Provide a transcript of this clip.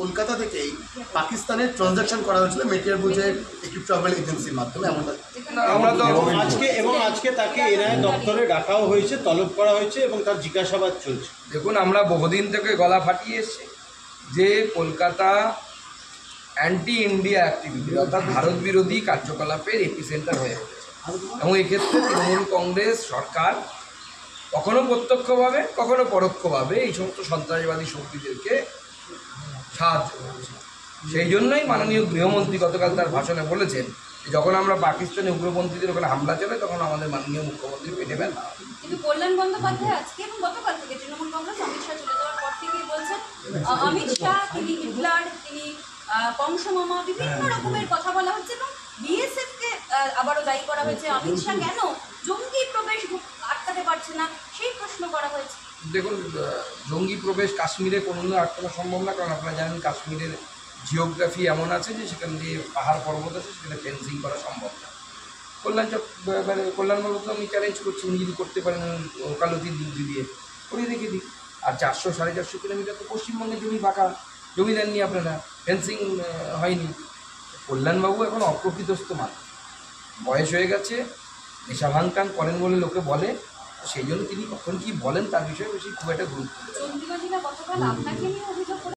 কলকাতা থেকেই পাকিস্তানের ট্রানজাকশন করা হয়েছিল মেটিয়ার বুঝে একটি ট্রাভেল এজেন্সির মাধ্যমে এমনটা আমরা তো আজকে তাকে এনআইএ দপ্তরে ডাকাও হয়েছে, তলব করা হয়েছে এবং তার জিজ্ঞাসাবাদ চলছে। দেখুন, আমরা বহুদিন থেকে গলা ফাটিয়ে এসেছি যে কলকাতা অ্যান্টি ইন্ডিয়া অ্যাক্টিভিটি অর্থাৎ ভারত বিরোধী কার্যকলাপের এপিসেন্টার হয়ে উঠেছে এবং এক্ষেত্রে তৃণমূল কংগ্রেস সরকার কখনো প্রত্যক্ষভাবে কখনো পরোক্ষভাবে এই সমস্ত সন্ত্রাসবাদী শক্তিদেরকে সাহায্য করছে। সেই জন্যই মাননীয় গৃহমন্ত্রী গতকাল তার ভাষণে বলেছেন যে যখন আমরা পাকিস্তানি উগ্রপন্থীদের ওখানে হামলা চলে তখন আমাদের মাননীয় মুখ্যমন্ত্রী পেটে ব্যথা। কিন্তু কল্যাণ বন্দ্যোপাধ্যায় আজকে এবং গতকাল থেকে তৃণমূল কংগ্রেস অমিত শাহ চলে যাওয়ার পর থেকেই বলছেন অমিত শাহ তিনি হিটলার, তিনি কংসমামা, বিভিন্ন রকমের কথা বলা হচ্ছে এবং বিএসএফ কে আবারও দায়ী করা হয়েছে। অমিত শাহ কেন জঙ্গি প্রবেশ আটকাতে পারছে না সেই প্রশ্ন করা হয়েছে। দেখুন, জঙ্গি প্রবেশ কাশ্মীরে কোনো আটকানো সম্ভব না, কারণ আপনারা জানেন কাশ্মীরের জিওগ্রাফি এমন আছে যে সেখান দিয়ে পাহাড় পর্বত আছে, সেখানে ফেন্সিং করা সম্ভব না। কল্যাণবাবু তো আমি চ্যালেঞ্জ করছি, উনি যদি করতে পারেন ওকালতির বুদ্ধি দিয়ে করিয়ে রেখে দিই। আর 400-450 কিলোমিটার তো পশ্চিমবঙ্গের জমি ফাঁকা, জমি দেননি আপনারা, ফেন্সিং হয়নি। কল্যাণবাবু এখন অপ্রকৃতস্থ মানুষ, বয়স হয়ে গেছে, নেশা ভাঙ টান করেন বলে লোকে বলে, সেই জন্য তিনি কখন কী বলেন তার বিষয়ে বেশি খুব একটা গুরুত্ব দেন। চন্দ্রিমা গতকাল আপনাকে নিয়ে অভিযোগ